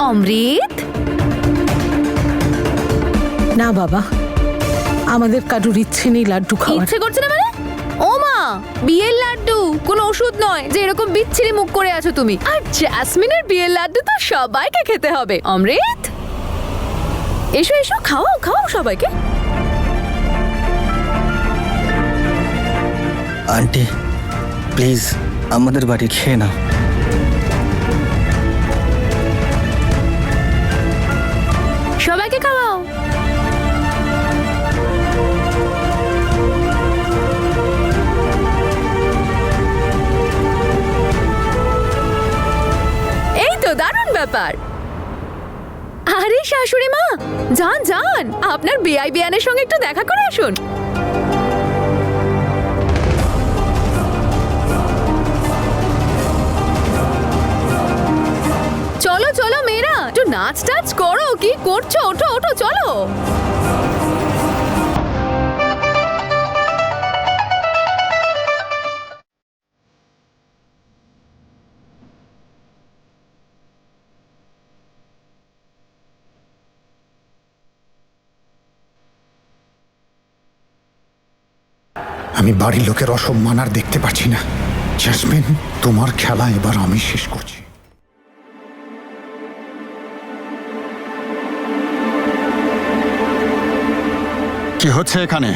অমৃত, না বাবা, আমাদের কারুর ইচ্ছে নেই লাড্ডু খাওয়ার। ইচ্ছে করছে না মানে? ও মা, বিয়ের লাড্ডু কোনো ওষুধ নয় যে এরকম বিচ্ছিরি মুখ করে আছো তুমি। আর জ্যাসমিনের বিয়ের লাড্ডু তো সবাইকে খেতে হবে। অমৃত, এসো এসো, খাওয়াও খাওয়াও সবাইকে। আন্টি প্লিজ আমাদের বাড়ি খেয়ে নাও। সবাইকে খাওয়াও। এই তো দারুণ ব্যাপার। আরে শাশুড়ি মা, যান যান, আপনার বিআই বিয়ানের সঙ্গে একটু দেখা করে আসুন। চলো চলো মেয়েরা, একটু নাচ টাচ করো। কি করছো? ওঠো ওঠো, চলো। আমি বাড়ির লোকের অসম্মান আর দেখতে পাচ্ছি না। জ্যাসমিন, তোমার খেলা এবার আমি শেষ করছি। কি হচ্ছে এখানে?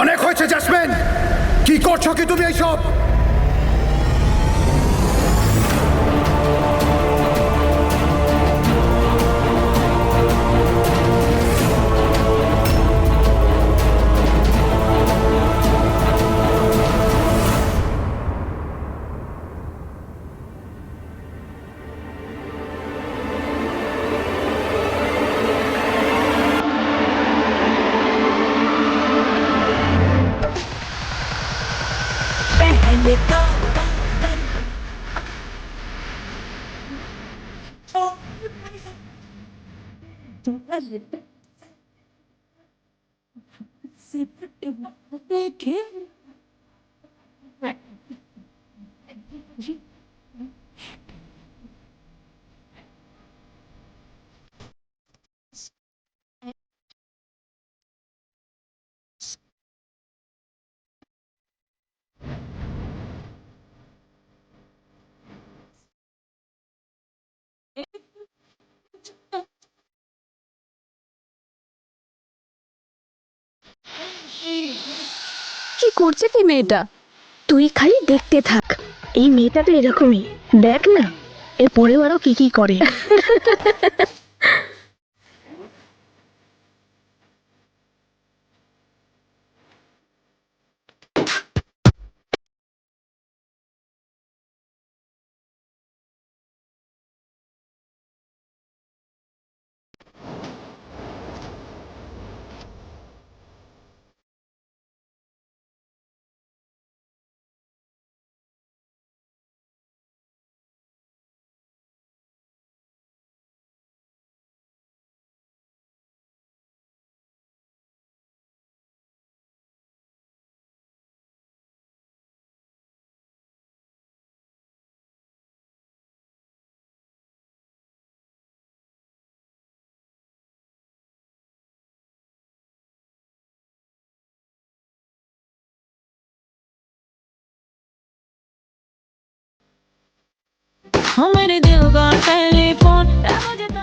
অনেক হয়েছে জ্যাসমিন, কি করছো কি তুমি এইসব? কি করছে কি মেয়েটা? তুই খালি দেখতে থাক। এই মেয়েটা তো এরকমই, দেখ না এর পরেও আরো কি কি করে।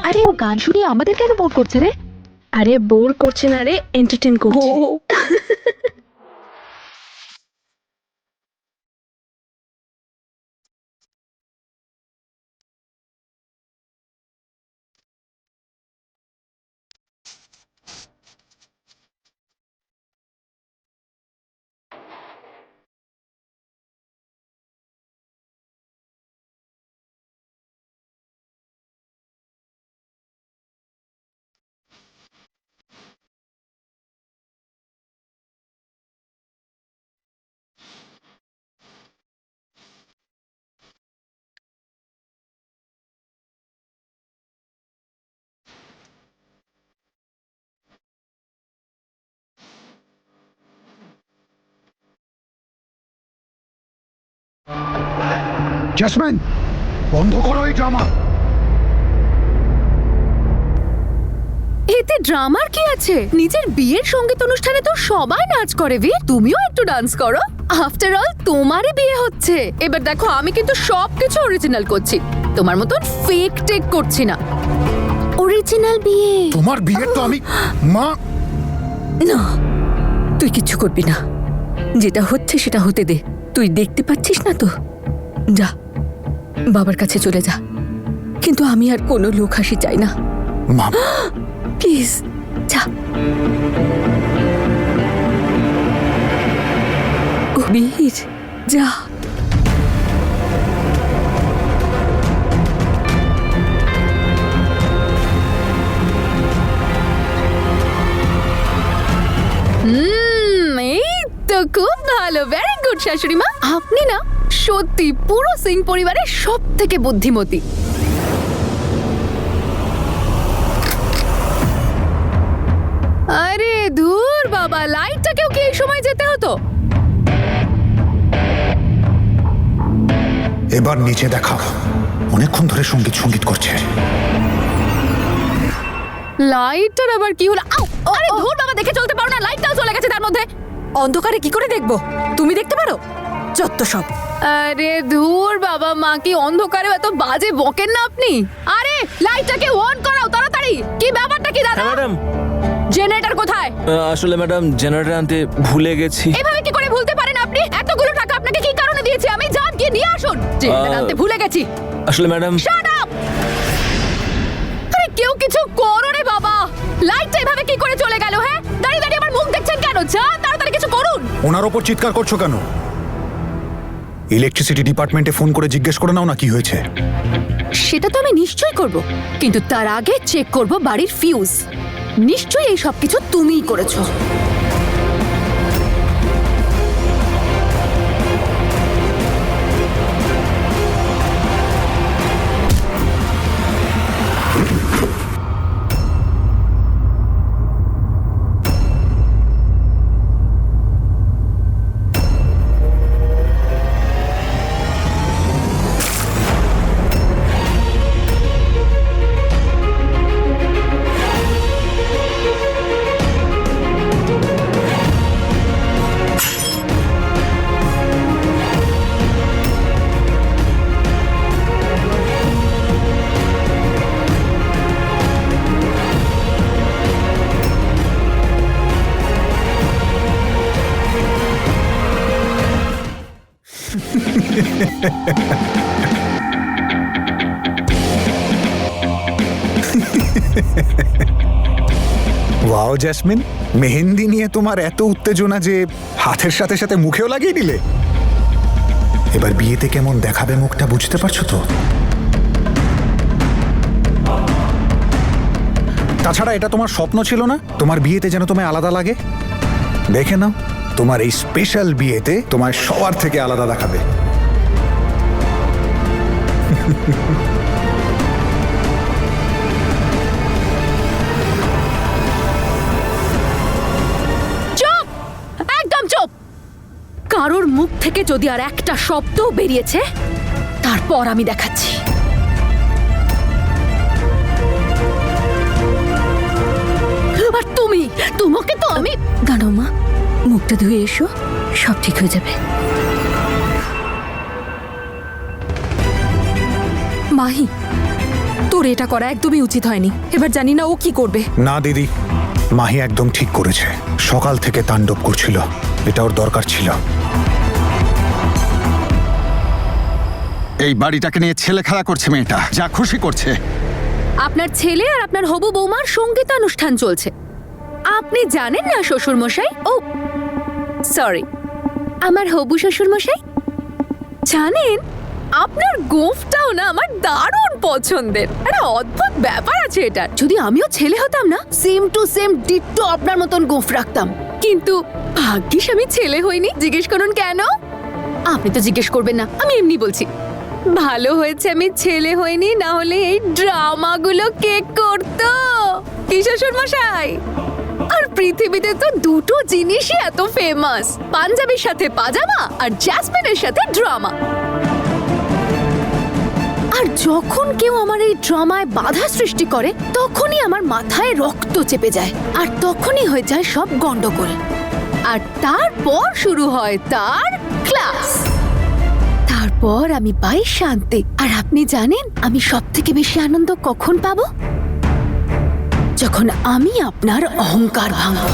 আরে ও গান শুনে আমাদের কেন বোর করছে রে? আরে বোর করছে না রে, এন্টারটেইন করছে। জেসমিন, বন্ধ করো এই ড্রামা। এতে ড্রামার কি আছে? নিজের বিয়ের সঙ্গীত অনুষ্ঠানে তো সবাই নাচ করে, বীর তুমিও একটু ডান্স করো। আফটার অল তোমারই বিয়ে হচ্ছে। এবার দেখো, আমি কিন্তু সবকিছু অরিজিনাল করছি, তোমার মতন ফেক টেক করছি না। অরিজিনাল বিয়ে। তোমার বিয়ের তো আমি মা। না, তুই কিচ্ছু করবি না। যেটা হচ্ছে সেটা হতে দে। তুই দেখতে পাচ্ছিস না তো? যা, বাবার কাছে চলে যা। কিন্তু আমি আর কোনো লোক হাসি চাই না। মা, প্লিজ যা। ও বীর, যা। এই তো খুব ভালো, ভেরি গুড শাশুড়ি মা। আপনি না সত্যি পুরো সিং পরিবারের সব থেকে বুদ্ধিমতী। আরে ধুর বাবা, লাইটটাকেও কি এই সময় যেতে হতো? এবার নিচে দেখাও। অনেকক্ষণ ধরে সঙ্গীত সঙ্গীত করছে। লাইটটার আবার কি হলো? আউ! আরে ধুর বাবা, দেখে চলতে পারো না? লাইটটাও চলে গেছে তার মধ্যে। অন্ধকারে কি করে দেখবো? তুমি দেখতে পারো? যত সব। আরে ধুর বাবা, মা কি অন্ধকারে এত বাজে বকেন না আপনি? আরে লাইটটাকে অন করাও তাড়াতাড়ি। কি ব্যাপারটা কি দাদা? ম্যাডাম, জেনারেটর কোথায়? আসলে ম্যাডাম জেনারেটর আনতে ভুলে গেছি। এভাবে কি করে ভুলতে পারেন আপনি? এতগুলো টাকা আপনাকে কি কারণে দিয়েছি আমি? যান গিয়ে নিয়ে আসুন। জেনারেটর আনতে ভুলে গেছি। আসলে ম্যাডাম, শাট আপ! আরে কেউ কিছু করো রে বাবা। লাইটটা এভাবে কি করে চলে গেল? হ্যাঁ, দাঁড়িয়ে দাঁড়িয়ে আমার মুখ দেখছেন কেন? যান তাড়াতাড়ি কিছু করুন। ওনার ওপর চিৎকার করছো কেন? ইলেকট্রিসিটি ডিপার্টমেন্টে ফোন করে জিজ্ঞেস করে নাও না কি হয়েছে। সেটা তো আমি নিশ্চয়ই করব, কিন্তু তার আগে চেক করব বাড়ির ফিউজ। নিশ্চয়ই এই সব কিছু তুমিই করেছো। ওয়াও জেসমিন, মেহেন্দি নিয়ে তোমার এত উত্তেজনা যে হাতের সাথে সাথে মুখেও লাগিয়ে দিলে। এবার বিয়েতে কেমন দেখাবে মুখটা বুঝতে পারছো তো? তাছাড়া এটা তোমার স্বপ্ন ছিল না তোমার বিয়েতে যেন তোমায় আলাদা লাগে? দেখে নাও, তোমার এই স্পেশাল বিয়েতে তোমায় সবার থেকে আলাদা দেখাবে। চুপ, একদম চুপ। কারোর মুখ থেকে যদি আর একটা শব্দ বেরিয়েছে, তারপর আমি দেখাচ্ছি। আর তোমাকে তো আমি। দাঁড়াও মা, মুখটা ধুয়ে এসো, সব ঠিক হয়ে যাবে। মাহি, তোর এটা করা একদমই উচিত হয়নি। এবার জানি না ও কি করবে। না দিদি, মাহি একদম ঠিক করেছে। সকাল থেকে তাণ্ডব করছিল, এটা ওর দরকার ছিল। এই বাড়িটাকে নিয়ে ছেলে খেলা করছে মেয়েটা, যা খুশি করছে। আপনার ছেলে আর আপনার হবু বৌমার সঙ্গীতানুষ্ঠান চলছে। আপনি জানেন না শ্বশুর মশাই? ও সরি, আমার হবু শ্বশুর মশাই, জানেন আপনার গোফটাও না আমার দারুণ পছন্দের। একটা অদ্ভুত ব্যাপার আছে এটা। যদি আমিও ছেলে হতাম না, সেম টু সেম ডিট্টো আপনার মতন গোফ রাখতাম। কিন্তু ভাগ্যিস আমি ছেলে হইনি। জিজ্ঞেস করুন কেন? আপনি তো জিজ্ঞেস করবেন না, আমি এমনি বলছি। ভালো হয়েছে আমি ছেলে হইনি, না হলে এই ড্রামাগুলো কে করতো? কি শ্বশুর মশাই? আর পৃথিবীতে তো দুটো জিনিসই এত ফেমাস, পাঞ্জাবির সাথে পাজামা আর জ্যাসমিনের সাথে ড্রামা। আর যখন কেউ আমার এই ড্রামায় বাধা সৃষ্টি করে, তখনই আমার মাথায় রক্ত চেপে যায়, আর তখনই হয়ে যায় সব গন্ডগোল। আর তারপর শুরু হয় তার ক্লাস। তারপর আমি পাই শান্তি। আর আপনি জানেন আমি সবথেকে বেশি আনন্দ কখন পাবো? যখন আমি আপনার অহংকার ভাঙব।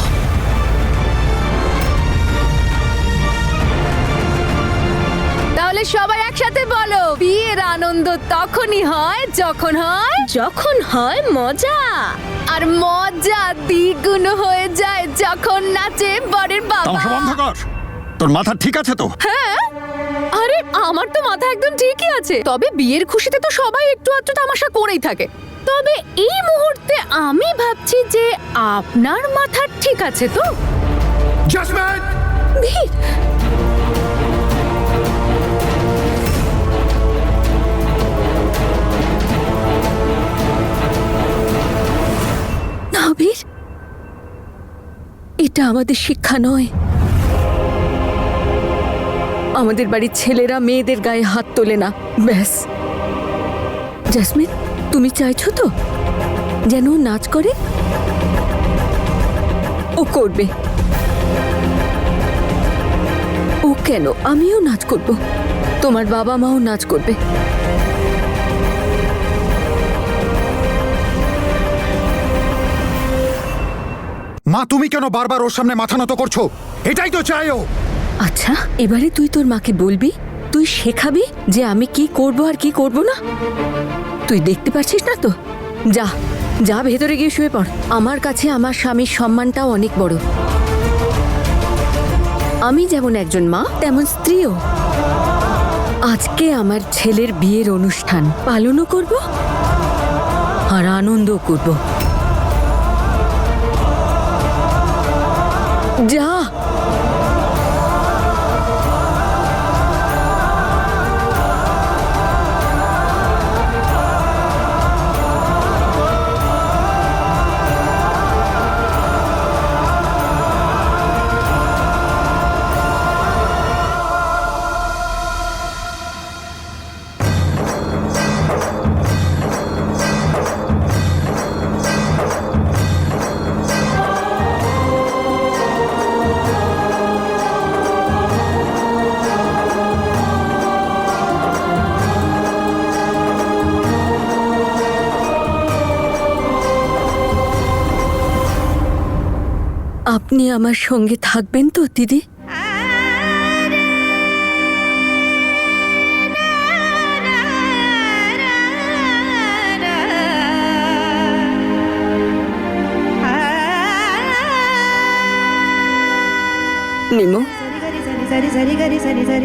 তাহলে সবাই একসাথে বলো, বিয়ের আনন্দ তখনই হয় যখন হয় মজা। আর মজা দ্বিগুণ হয়ে যায় যখন নাচে বরের বাবা। তামাশা বন্ধ কর, তোর মাথা ঠিক আছে তো? হ্যাঁ, আরে আমার তো মাথা একদম ঠিকই আছে। তবে বিয়ের খুশিতে তো সবাই একটু আধটু তামাশা করেই থাকে। তবে এই মুহূর্তে আমি ভাবছি যে আপনার মাথা ঠিক আছে তো? জাসমিন! বীর, না বীর, এটা আমাদের শিক্ষা নয়। আমাদের বাড়ির ছেলেরা মেয়েদের গায়ে হাত তোলে না, ব্যাস। জাসমিন, তুমি চাইছো তো যেন ও নাচ করে? ও করবে। ও কেন, আমিও নাচ করব, তোমার বাবা মাও নাচ করবে। মা, তুমি কেন বারবার ওর সামনে মাথা নত করছো? এটাই তো চাই ও। আচ্ছা, এবারে তুই তোর মাকে বলবি, তুই শেখাবি যে আমি কি করব আর কি করব না। তুই দেখতে পাচ্ছিস না তো? যা যা ভেতরে গিয়ে শুয়ে পড়। আমার কাছে আমার স্বামীর সম্মানটাও অনেক বড়। আমি যেমন একজন মা, তেমন স্ত্রীও। আজকে আমার ছেলের বিয়ের অনুষ্ঠান পালনও করব আর আনন্দও করব। যা। আপনি আমার সঙ্গে থাকবেন তো দিদি? নিমো,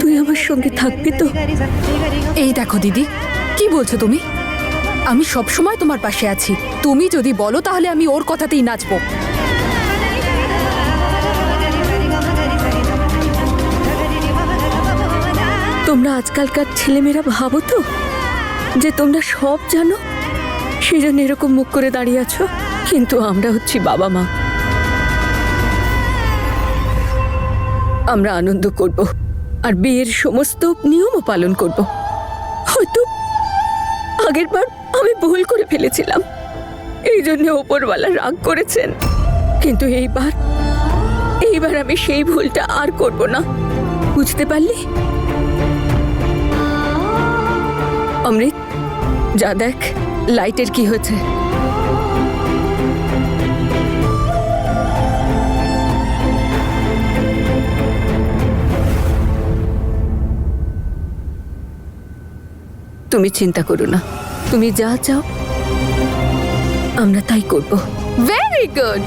তুই আমার সঙ্গে থাকবি তো? এই দেখো দিদি, কি বলছো তুমি? আমি সব সময় তোমার পাশে আছি। তুমি যদি বলো তাহলে আমি ওর কথাতেই নাচবো। তোমরা আজকালকার ছেলেমেয়েরা ভাবো তো যে তোমরা সব জানো, সেজন্য এরকম মুখ করে দাঁড়িয়ে আছো। কিন্তু আমরা হচ্ছি বাবা মা। আমরা আনন্দ করব আর বিয়ের সমস্ত নিয়মও পালন করব। হয়তো আগের বার আমি ভুল করে ফেলেছিলাম, এই জন্য ওপরওয়ালা রাগ করেছেন। কিন্তু এইবার আমি সেই ভুলটা আর করব না। বুঝতে পারলি? অমৃত, যা দেখ লাইটের কি হয়েছে। তুমি চিন্তা করো না, তুমি যা চাও আমরা তাই করব। Very good.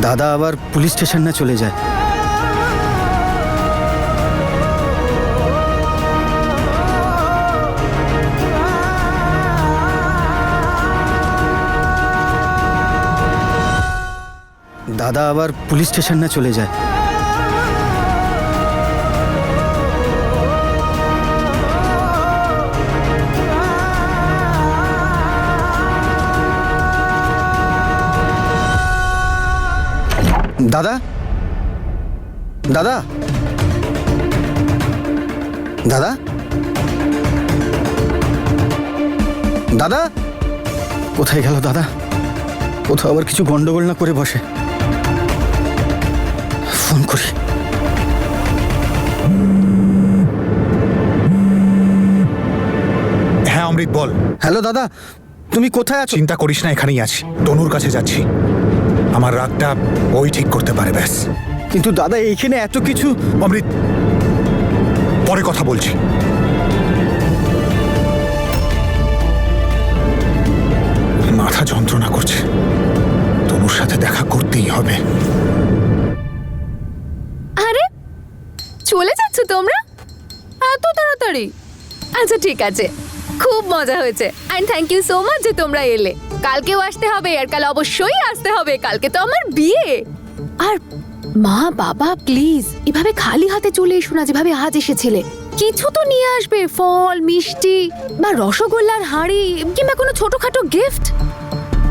দাদা আবার পুলিশ স্টেশন না চলে যায়। দাদা আবার পুলিশ স্টেশন না চলে যায়। দাদা দাদা দাদা দাদা কোথায় গেল দাদা? কোথাও আবার কিছু গন্ডগোল না করে বসে। ফোন করি। হ্যাঁ অমৃত বল। হ্যালো দাদা, তুমি কোথায় আছো? চিন্তা করিস না, এখানেই আছি, তনুর কাছে যাচ্ছি। আমার রাগটা ওই ঠিক করতে পারে, ব্যাস। কিন্তু দাদা এইখানে এত কিছু। অমৃত পরে কথা বলছি। মাথা যন্ত্রণা করছে, তনুর সাথে দেখা করতেই হবে। আরে চলে যাচ্ছ তোমরা এত তাড়াতাড়ি? আচ্ছা ঠিক আছে, খুব মজা হয়েছে and thank you so much যে তোমরা এলে। কালকেও আসতে হবে, আর কাল অবশ্যই আসতে হবে, কালকে তো আমার বিয়ে। আর মা বাবা প্লিজ এভাবে খালি হাতে চলে এসো না, যেভাবে আজ এসেছিলে। কিছু তো নিয়ে আসবে, ফল মিষ্টি বা রসগোল্লার হাঁড়ি কিংবা কোনো ছোটখাটো গিফট।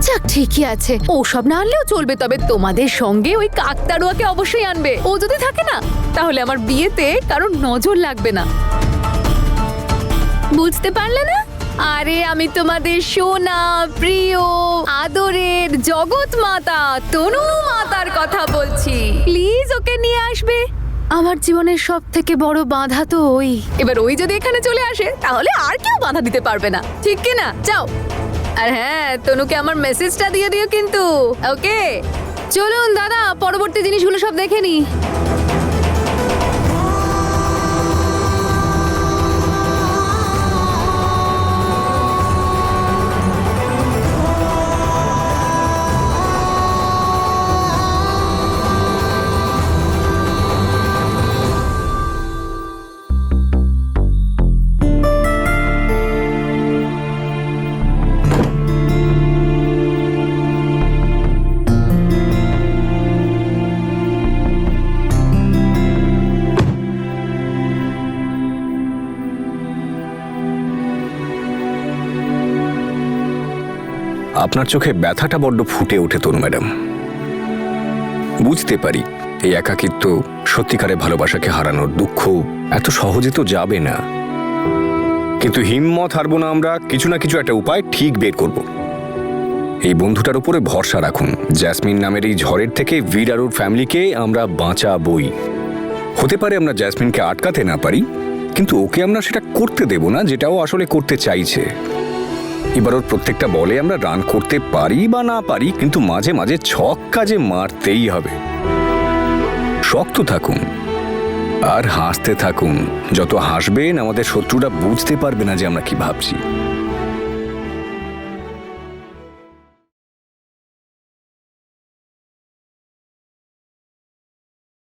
যাক ঠিকই আছে, ওসব না আনলেও চলবে, তবে তোমাদের সঙ্গে ওই কাকতাড়ুয়াকে অবশ্যই আনবে। ও যদি থাকে না তাহলে আমার বিয়েতে কারোর নজর লাগবে না। বুঝতে পারলে না? আরে আমি তোমাদের সোনা প্রিয় আদরের জগৎ মাতা তনু মাতার কথা বলছি। প্লিজ ওকে নিয়ে আসবে। আমার জীবনের সব থেকে বড় বাধা তো ওই। এবার ওই যদি এখানে চলে আসে তাহলে আর কেউ বাধা দিতে পারবে না, ঠিক কি না? যাও। আর হ্যাঁ, তনুকে আমার মেসেজটা দিয়ে দিও কিন্তু, ওকে? চলুন দাদা, পরবর্তী জিনিসগুলো সব দেখে নি। আপনার চোখে ব্যথাটা বড্ড ফুটে ওঠে তনু ম্যাডাম। বুঝতে পারি এই একাকিত্ব, সত্যিকারের ভালোবাসাকে হারানোর দুঃখ এত সহজে তো যাবে না, কিন্তু হিম্মত হারবো না আমরা। কিছু না কিছু একটা উপায় ঠিক বের করব। এই বন্ধুটার উপরে ভরসা রাখুন। জ্যাসমিন নামের এই ঝড়ের থেকে ভিরারুর ফ্যামিলিকে আমরা বাঁচাবই। হতে পারে আমরা জ্যাসমিনকে আটকাতে না পারি, কিন্তু ওকে আমরা সেটা করতে দেব না যেটাও আসলে করতে চাইছে। এবার ওর প্রত্যেকটা বলে আমরা রান করতে পারি বা না পারি, কিন্তু মাঝে মাঝে ছক্কা যে মারতেই হবে। শক্ত থাকুন আর হাসতে থাকুন। যত হাসবেন আমাদের শত্রুরা বুঝতে পারবে না যে আমরা কি ভাবছি।